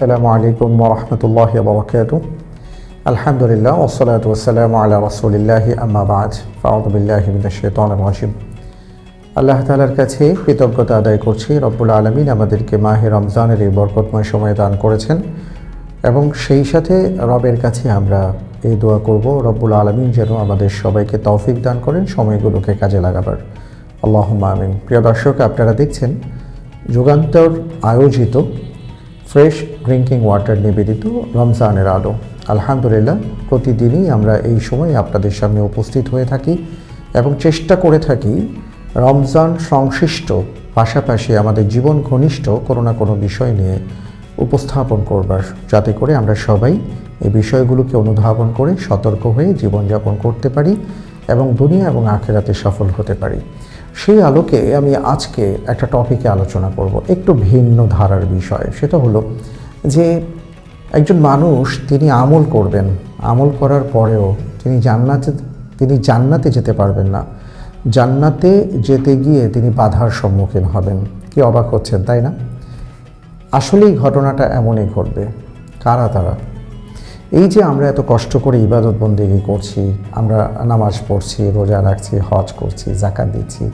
আসসালামু আলাইকুম ওয়া রাহমাতুল্লাহি ওয়া বারাকাতুহু। আলহামদুলিল্লাহ ওয়াসসালাতু ওয়াসসালামু আলা রাসূলিল্লাহি আম্মা বা'দ। ফাআউযু বিল্লাহি মিনাশ শাইতানির রাজিম। আল্লাহ তাআলার কাছে কৃতজ্ঞতা আদায় করছি, রব্বুল আলামিন আমাদেরকে মাহে রমজানের এই বরকতময় সময় দান করেছেন এবং সেই সাথে রবের কাছে আমরা এই দোয়া করব, রব্বুল আলামিন যেন আমাদের সবাইকে তৌফিক দান করেন সময়গুলোকে কাজে লাগাবার। আল্লাহুম্মা আমিন। প্রিয় দর্শক, আপনারা দেখছেন যুগান্তর আয়োজিত ফ্রেশ ড্রিঙ্কিং ওয়াটার নিবেদিত রমজানের আলো। আলহামদুলিল্লাহ, প্রতিদিনই আমরা এই সময় আপনাদের সামনে উপস্থিত হয়ে থাকি এবং চেষ্টা করে থাকি রমজান সংশ্লিষ্ট পাশাপাশি আমাদের জীবন ঘনিষ্ঠ কোনো না কোনো বিষয় নিয়ে উপস্থাপন করবার, যাতে করে আমরা সবাই এই বিষয়গুলোকে অনুধাবন করে সতর্ক হয়ে জীবনযাপন করতে পারি এবং দুনিয়া এবং আখিরাতে সফল হতে পারি। সেই আলোকে আমি আজকে একটা টপিকে আলোচনা করব, একটু ভিন্ন ধারার বিষয়। সেটা হলো যে একজন মানুষ তিনি আমল করবেন, আমল করার পরেও তিনি জান্নাতে যেতে পারবেন না। জান্নাতে যেতে গিয়ে তিনি বাধার সম্মুখীন হবেন। কি অবাক হচ্ছেন, তাই না? আসলেই ঘটনাটা এমনই ঘটবে। কারা তারা? এই যে আমরা এত কষ্ট করে ইবাদত বন্দেগী করছি, আমরা নামাজ পড়ছি, রোজা রাখছি, হজ করছি, যাকাত দিচ্ছি,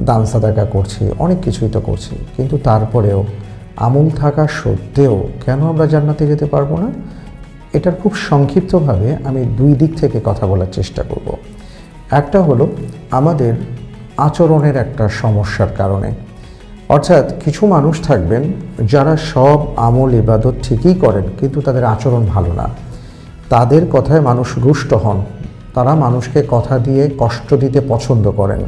দান সাদাকা করছি, অনেক কিছুই তো করছি, কিন্তু তারপরেও আমল থাকা সত্ত্বেও কেন আমরা জান্নাতে যেতে পারবো না? এটার খুব সংক্ষিপ্তভাবে আমি দুই দিক থেকে কথা বলার চেষ্টা করব। একটা হলো আমাদের আচরণের একটা সমস্যার কারণে, অর্থাৎ কিছু মানুষ থাকবেন যারা সব আমল ইবাদত ঠিকই করেন কিন্তু তাদের আচরণ ভালো না। তাদের কথায় মানুষ রুষ্ট হন, তারা মানুষকে কথা দিয়ে কষ্ট দিতে পছন্দ করেন,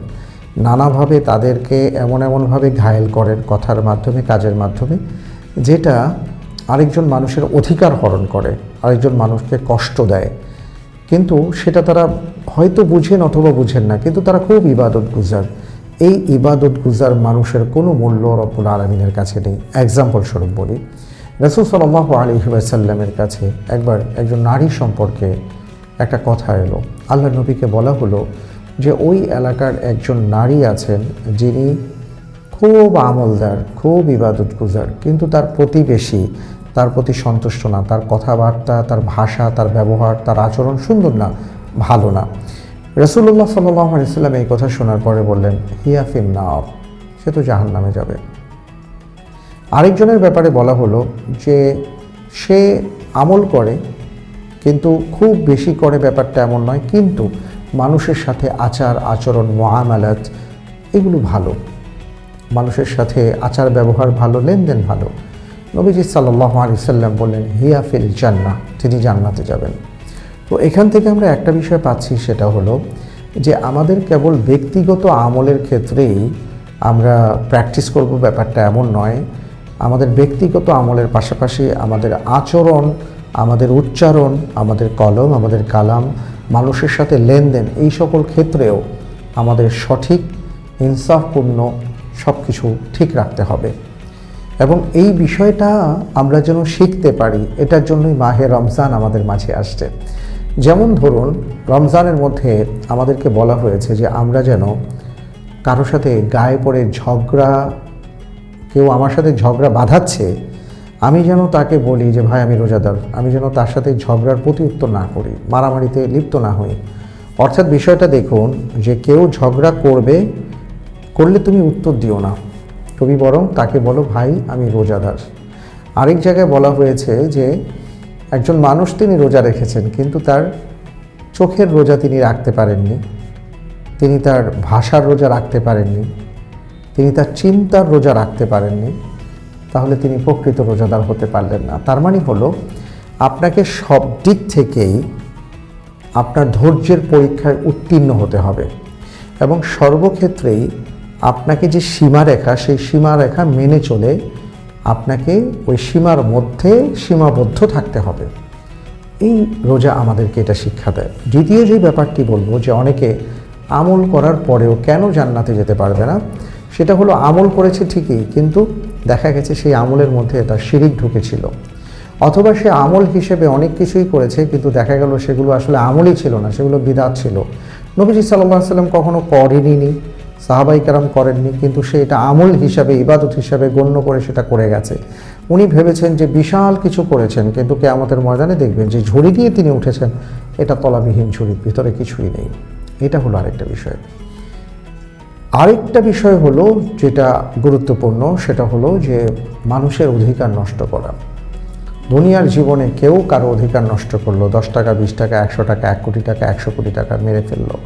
নানাভাবে তাদেরকে এমনভাবে ঘায়েল করেন কথার মাধ্যমে, কাজের মাধ্যমে, যেটা আরেকজন মানুষের অধিকার হরণ করে, আরেকজন মানুষকে কষ্ট দেয়। কিন্তু সেটা তারা হয়তো বুঝেন অথবা বুঝেন না, কিন্তু তারা খুব ইবাদত গুজার। এই ইবাদত গুজার মানুষের কোনো মূল্য রব্বুল আলামিনের কাছে নেই। এক্সাম্পল স্বরূপ বলি, রাসূল সাল্লাল্লাহু আলাইহি ওয়াসাল্লামের কাছে একবার একজন নারী সম্পর্কে একটা কথা এলো। আল্লাহর নবীকে বলা হলো যে ওই এলাকার একজন নারী আছেন যিনি খুব আমলদার, খুব ইবাদত গুজার, কিন্তু তার প্রতিবেশী তার প্রতি সন্তুষ্ট না, তার কথাবার্তা, তার ভাষা, তার ব্যবহার, তার আচরণ সুন্দর না, ভালো না। রাসূলুল্লাহ সাল্লাল্লাহু আলাইহি ওয়াসাল্লাম এই কথা শোনার পরে বললেন, হিয়া ফিন্নার, সে তো জাহান্নামে যাবে। আরেকজনের ব্যাপারে বলা হলো যে সে আমল করে কিন্তু খুব বেশি করে, ব্যাপারটা এমন নয়, কিন্তু মানুষের সাথে আচার আচরণ মুআমালাত এগুলো ভালো, মানুষের সাথে আচার ব্যবহার ভালো, লেনদেন ভালো। নবীজি সাল্লাল্লাহু আলাইহি ওয়াসাল্লাম বললেন, হিয়া ফিল জান্নাহ, তিনি জান্নাতে যাবেন। তো এখান থেকে আমরা একটা বিষয় পাচ্ছি, সেটা হলো যে আমাদের কেবল ব্যক্তিগত আমলের ক্ষেত্রেই আমরা প্র্যাকটিস করব, ব্যাপারটা এমন নয়। আমাদের ব্যক্তিগত আমলের পাশাপাশি আমাদের আচরণ, আমাদের উচ্চারণ, আমাদের কলম, আমাদের কালাম, মানুষের সাথে লেনদেন, এই সকল ক্ষেত্রেও আমাদের সঠিক ইনসাফপূর্ণ সব কিছু ঠিক রাখতে হবে এবং এই বিষয়টা আমরা যেন শিখতে পারি, এটার জন্যই মাহে রমজান আমাদের মাঝে আসছে। যেমন ধরুন, রমজানের মধ্যে আমাদেরকে বলা হয়েছে যে আমরা যেন কারো সাথে গায়ে পড়ে ঝগড়া, কেউ আমার সাথে ঝগড়া বাঁধাচ্ছে, আমি যেন তাকে বলি যে ভাই আমি রোজাদার, আমি যেন তার সাথে ঝগড়ার প্রতি উত্তর না করি, মারামারিতে লিপ্ত না হই। অর্থাৎ বিষয়টা দেখুন যে কেউ ঝগড়া করলে তুমি উত্তর দিও না, তুমি বরং তাকে বলো ভাই আমি রোজাদার। আরেক জায়গায় বলা হয়েছে যে একজন মানুষ তিনি রোজা রেখেছেন কিন্তু তার চোখের রোজা তিনি রাখতে পারেননি, তিনি তার ভাষার রোজা রাখতে পারেননি, তিনি তার চিন্তার রোজা রাখতে পারেননি, তাহলে তিনি প্রকৃত রোজাদার হতে পারলেন না। তার মানে হলো আপনাকে সব দিক থেকেই আপনার ধৈর্যের পরীক্ষায় উত্তীর্ণ হতে হবে এবং সর্বক্ষেত্রেই আপনাকে যে সীমারেখা, সেই সীমারেখা মেনে চলে আপনাকে ওই সীমার মধ্যে সীমাবদ্ধ থাকতে হবে। এই রোজা আমাদেরকে এটা শিক্ষা দেয়। দ্বিতীয় যে ব্যাপারটি বলবো যে অনেকে আমল করার পরেও কেন জান্নাতে যেতে পারবে না, সেটা হলো আমল করেছে ঠিকই কিন্তু দেখা গেছে সেই আমলের মধ্যে তার শিরিক ঢুকেছিল, অথবা সে আমল হিসেবে অনেক কিছুই করেছে কিন্তু দেখা গেল সেগুলো আসলে আমলই ছিল না, সেগুলো বিদআত ছিল। নবীজি সাল্লাল্লাহু আলাইহি ওয়াসাল্লাম কখনো করেননি, সাহাবাই কেরাম করেননি, কিন্তু সে এটা আমল হিসাবে, ইবাদত হিসাবে গণ্য করে সেটা করে গেছে। উনি ভেবেছেন যে বিশাল কিছু করেছেন, কিন্তু কিয়ামতের ময়দানে দেখবেন যে ঝুড়ি দিয়ে তিনি উঠেছেন, এটা তলাবিহীন ঝুড়ির ভিতরে কিছুই নেই। এটা হলো আরেকটা বিষয়। আরেকটা বিষয় হলো যেটা গুরুত্বপূর্ণ, সেটা হলো যে মানুষের অধিকার নষ্ট করা। দুনিয়ার জীবনে কেউ কারো অধিকার নষ্ট করলো, 10 টাকা, 20 টাকা, 100 টাকা, 1 কোটি টাকা, 100 কোটি টাকা মেরে ফেললো।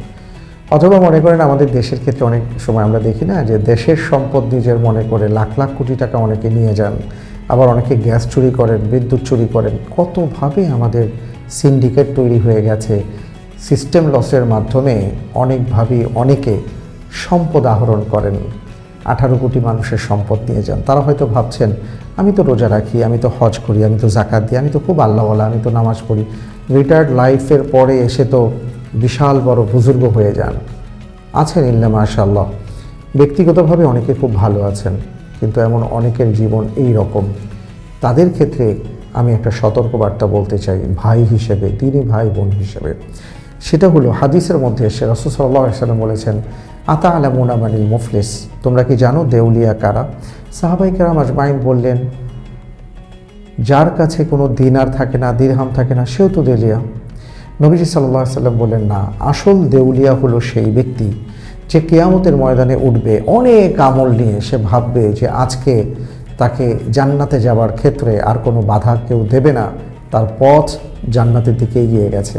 অথবা মনে করেন আমাদের দেশের ক্ষেত্রে অনেক সময় আমরা দেখি না যে দেশের সম্পদ নিজের মনে করে লাখ লাখ কোটি টাকা অনেকে নিয়ে যান, আবার অনেকে গ্যাস চুরি করেন, বিদ্যুৎ চুরি করেন। কতভাবে আমাদের সিন্ডিকেট তৈরি হয়ে গেছে, সিস্টেম লসের মাধ্যমে অনেকভাবেই অনেকে সম্পদ আহরণ করেন। 18 কোটি মানুষের সম্পদ নিয়ে যান। তারা হয়তো ভাবছেন আমি তো রোজা রাখি, আমি তো হজ করি, আমি তো জাকাত দিই, আমি তো খুব আল্লাহওয়ালা, আমি তো নামাজ পড়ি। রিটায়ার্ড লাইফের পরে এসে তো বিশাল বড় বুজুর্গ হয়ে যান। আছেন ইল্লা মাশাআল্লাহ, ব্যক্তিগতভাবে অনেকে খুব ভালো আছেন, কিন্তু এমন অনেকের জীবন এই রকম। তাদের ক্ষেত্রে আমি একটা সতর্কবার্তা বলতে চাই ভাই হিসেবে, দিনী ভাই বোন হিসেবে। সেটা হলো হাদিসের মধ্যে এসে রাসূল সাল্লাল্লাহু আলাইহি ওয়াসাল্লাম বলেছেন, আতা'লামুনা মানিল মুফলিস, তোমরা কি জানো দেউলিয়া কারা? সাহাবায়ে কেরাম আজমাইন বললেন, যার কাছে কোনো দিনার থাকে না, দিরহাম থাকে না, সেও তো দেউলিয়া। নবীজি সাল্লাল্লাহু আলাইহি ওয়াসাল্লাম বললেন, না, আসল দেউলিয়া হলো সেই ব্যক্তি যে কিয়ামতের ময়দানে উঠবে অনেক আমল নিয়ে। সে ভাববে যে আজকে তাকে জান্নাতে যাওয়ার ক্ষেত্রে আর কোনো বাধা কেউ দেবে না, তার পথ জান্নাতের দিকে এগিয়ে গেছে।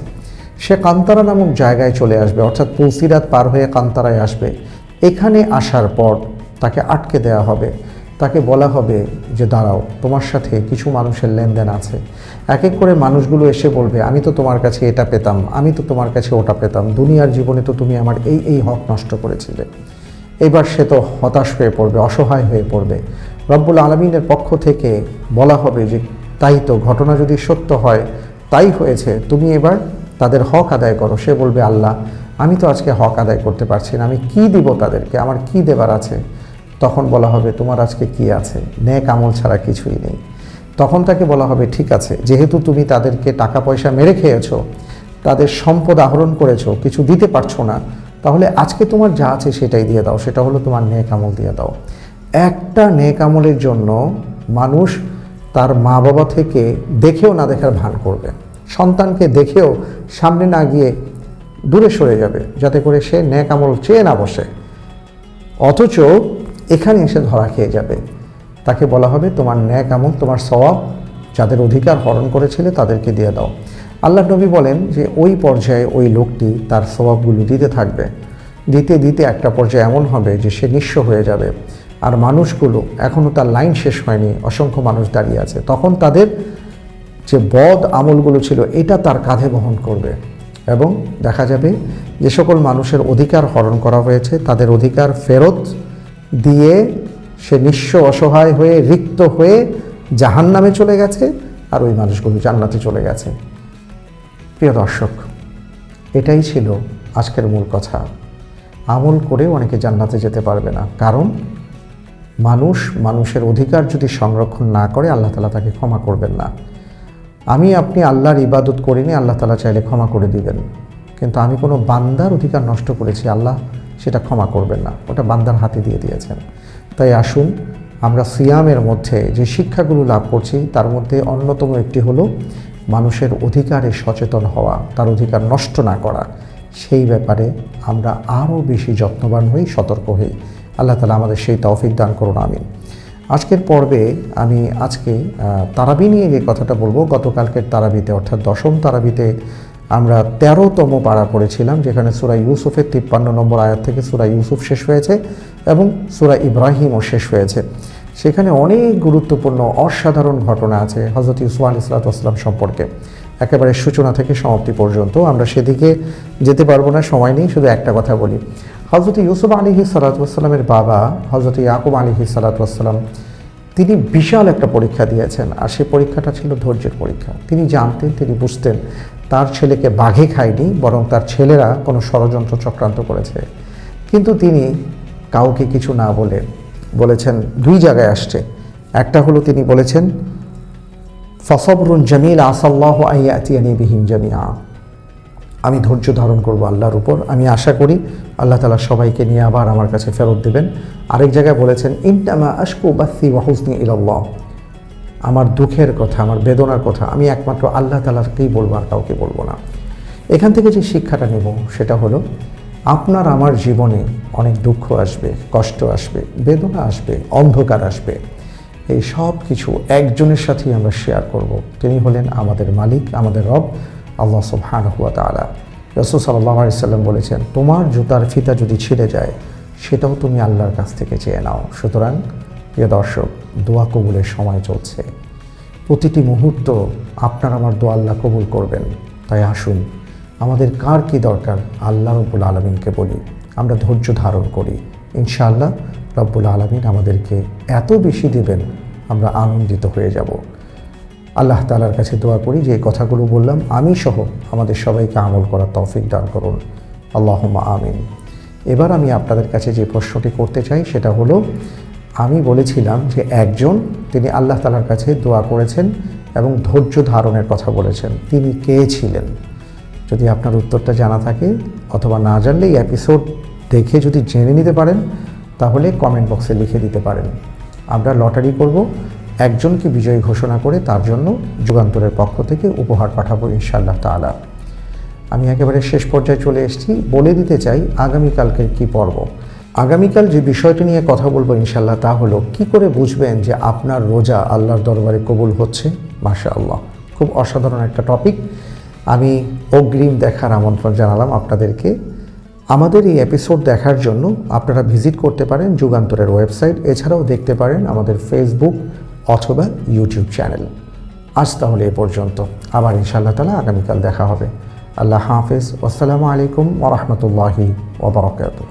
সে কান্তারা নামক জায়গায় চলে আসবে, অর্থাৎ পুলসিরাত পার হয়ে কান্তারায় আসবে। এখানে আসার পর তাকে আটকে দেওয়া হবে, তাকে বলা হবে যে দাঁড়াও, তোমার সাথে কিছু মানুষের লেনদেন আছে। এক এক করে মানুষগুলো এসে বলবে, আমি তো তোমার কাছে এটা পেতাম, আমি তো তোমার কাছে ওটা পেতাম, দুনিয়ার জীবনে তো তুমি আমার এই হক নষ্ট করেছিলে। এবার সে তো হতাশ হয়ে পড়বে, অসহায় হয়ে পড়বে। রব্বুল আলামিনের পক্ষ থেকে বলা হবে যে তাই তো, ঘটনা যদি সত্য হয় তাই হয়েছে, তুমি এবার তাদের হক আদায় করো। সে বলবে, আল্লাহ, আমি তো আজকে হক আদায় করতে পারছি না, আমি কি দিব তাদেরকে, আমার কি দেবার আছে? তখন বলা হবে, তোমার আজকে কি আছে? নেক আমল ছাড়া কিছুই নেই। তখন তাকে বলা হবে, ঠিক আছে, যেহেতু তুমি তাদেরকে টাকা পয়সা মেরে খেয়েছো, তাদের সম্পদ আহরণ করেছো, কিছু দিতে পারছো না, তাহলে আজকে তোমার যা আছে সেটাই দিয়ে দাও, সেটা হলো তোমার নেক আমল দিয়ে দাও। একটা নেক আমলের জন্য মানুষ তার মা বাবা থেকে দেখেও না দেখার ভান করবে, সন্তানকে দেখেও সামনে না গিয়ে দূরে সরে যাবে, যাতে করে সে নেক আমল চেয়ে না বসে। অথচ এখানে এসে ধরা খেয়ে যাবে। তাকে বলা হবে, তোমার নেক আমল, তোমার সওয়াব যাদের অধিকার হরণ করেছিলে তাদেরকে দিয়ে দাও। আল্লাহ নবী বলেন যে ওই পর্যায়ে ওই লোকটি তার সওয়াবগুলো দিতে থাকবে। দিতে দিতে একটা পর্যায়ে এমন হবে যে সে নিঃস্ব হয়ে যাবে, আর মানুষগুলো এখনও তার লাইন শেষ হয়নি, অসংখ্য মানুষ দাঁড়িয়ে আছে। তখন তাদের যে বদ আমলগুলো ছিল এটা তার কাঁধে বহন করবে, এবং দেখা যাবে যে সকল মানুষের অধিকার হরণ করা হয়েছে তাদের অধিকার ফেরত দিয়ে সে নিঃস্ব অসহায় হয়ে রিক্ত হয়ে জাহান্নামে চলে গেছে, আর ওই মানুষগুলো জান্নাতে চলে গেছে। প্রিয় দর্শক, এটাই ছিল আজকের মূল কথা। আমল করে অনেকে জান্নাতে যেতে পারবে না, কারণ মানুষের অধিকার যদি সংরক্ষণ না করে আল্লাহ তাআলা তাকে ক্ষমা করবেন না। আমি আপনি আল্লাহর ইবাদত করিনি, আল্লাহ তাআলা চাইলে ক্ষমা করে দিবেন, কিন্তু আমি কোনো বান্দার অধিকার নষ্ট করেছি, আল্লাহ সেটা ক্ষমা করবেন না, ওটা বান্দার হাতে দিয়ে দিয়েছেন। তাই আসুন আমরা সিয়ামের মধ্যে যে শিক্ষাগুলো লাভ করছি তার মধ্যে অন্যতম একটি হলো মানুষের অধিকারে সচেতন হওয়া, তার অধিকার নষ্ট না করা। সেই ব্যাপারে আমরা আরও বেশি যত্নবান হই, সতর্ক হই। আল্লাহ তাআলা আমাদের সেই তৌফিক দান করুন, আমিন। আজকের পর্বে আমি আজকে তারাবি নিয়ে যে কথাটা বলবো, গতকালকের তারাবিতে অর্থাৎ 10ম তারাবিতে আমরা 13তম পারা পড়েছিলাম, যেখানে সূরা ইউসুফের 53 নম্বর আয়াত থেকে সূরা ইউসুফ শেষ হয়েছে এবং সূরা ইব্রাহিমও শেষ হয়েছে। সেখানে অনেক গুরুত্বপূর্ণ অসাধারণ ঘটনা আছে হযরত ইউসুফ আলাইহিস সালাম সম্পর্কে, একেবারে সূচনা থেকে সমাপ্তি পর্যন্ত। আমরা সেদিকে যেতে পারবো না, সময় নেই, শুধু একটা কথা বলি। হযরত ইউসুফ আলাইহিস সালামের বাবা হযরত ইয়াকুব আলাইহিস সালাম, তিনি বিশাল একটা পরীক্ষা দিয়েছেন, আর সেই পরীক্ষাটা ছিল ধৈর্যের পরীক্ষা। তিনি জানতেন, তিনি বুঝতেন তার ছেলেকে বাঘে খায়নি, বরং তার ছেলেরা কোনো ষড়যন্ত্র চক্রান্ত করেছে। কিন্তু তিনি কাউকে কিছু না বলে বলেছেন, দুই জায়গায় আসছে। একটা হলো তিনি বলেছেন, ফাসবরুন জামিল আসাল্লাহু আইয়াতিয়ানি বিহিম জামিআ, আমি ধৈর্য ধারণ করব আল্লাহর উপর, আমি আশা করি আল্লাহ তাআলা সবাইকে নিয়ে আবার আমার কাছে ফেরত দেবেন। আরেক জায়গায় বলেছেন, ইন্নামা আশকু বাসি ওয়া হুজনি ইলাল্লাহ, আমার দুঃখের কথা, আমার বেদনার কথা আমি একমাত্র আল্লাহ তাআলাকেই বলবো, আর কাউকে বলবো না। এখান থেকে যে শিক্ষাটা নেব সেটা হলো, আপনার আমার জীবনে অনেক দুঃখ আসবে, কষ্ট আসবে, বেদনা আসবে, অন্ধকার আসবে। এই সব কিছু একজনের সাথেই আমরা শেয়ার করব। তিনি হলেন আমাদের মালিক, আমাদের রব, আল্লাহ সুবহানাহু ওয়া তাআলা। রাসূল সাল্লাল্লাহু আলাইহি সাল্লাম বলেছেন, তোমার জুতার ফিতা যদি ছিঁড়ে যায় সেটাও তুমি আল্লাহর কাছ থেকে চেয়ে নাও। সুতরাং প্রিয় দর্শক, দোয়া কবুলের সময় চলছে। প্রতিটি মুহূর্ত আপনার আমার দোয়া আল্লাহ কবুল করবেন। তাই আসুন, আমাদের কার কি দরকার আল্লাহ রব্বুল আলামিনকে বলি, আমরা ধৈর্য ধারণ করি। ইনশাআল্লাহ রব্বুল আলামিন আমাদেরকে এত বেশি দেবেন, আমরা আনন্দিত হয়ে যাব। আল্লাহ তাআলার কাছে দোয়া করি যে কথাগুলো বললাম আমি সহ আমাদের সবাইকে আমল করার তৌফিক দান করুন, আল্লাহুম্মা আমিন। এবার আমি আপনাদের কাছে যে প্রশ্নটি করতে চাই সেটা হলো, আমি বলেছিলাম যে একজন তিনি আল্লাহ তাআলার কাছে দোয়া করেছেন এবং ধৈর্য ধারণের কথা বলেছেন, তিনি কে ছিলেন? যদি আপনার উত্তরটা জানা থাকে অথবা না জানলে এই এপিসোড দেখে যদি জেনে নিতে পারেন তাহলে কমেন্ট বক্সে লিখে দিতে পারেন। আমরা লটারি করব, একজনকে বিজয়ী ঘোষণা করে তার জন্য যুগান্তরের পক্ষ থেকে উপহার পাঠাবো ইনশাআল্লাহ তাআলা। আমি একেবারে শেষ পর্যায়ে চলে এসেছি, বলে দিতে চাই আগামীকালকের কি পর্ব। আগামীকাল যে বিষয়টি নিয়ে কথা বলবো ইনশাআল্লাহ তা হলো, কি করে বুঝবেন যে আপনার রোজা আল্লাহর দরবারে কবুল হচ্ছে। মাশাআল্লাহ, খুব অসাধারণ একটা টপিক। আমি অগ্রিম দেখার আমন্ত্রণ জানালাম আপনাদেরকে। আমাদের এই এপিসোড দেখার জন্য আপনারা ভিজিট করতে পারেন যুগান্তরের ওয়েবসাইট, এছাড়াও দেখতে পারেন আমাদের ফেসবুক অথবা ইউটিউব চ্যানেল। আজ তাহলে এ পর্যন্ত, আবার ইনশাআল্লাহ তাআলা আগামীকাল দেখা হবে। আল্লাহ হাফেজ, আসসালামু আলাইকুম ওয়া রাহমাতুল্লাহি ওয়া বারাকাতুহু।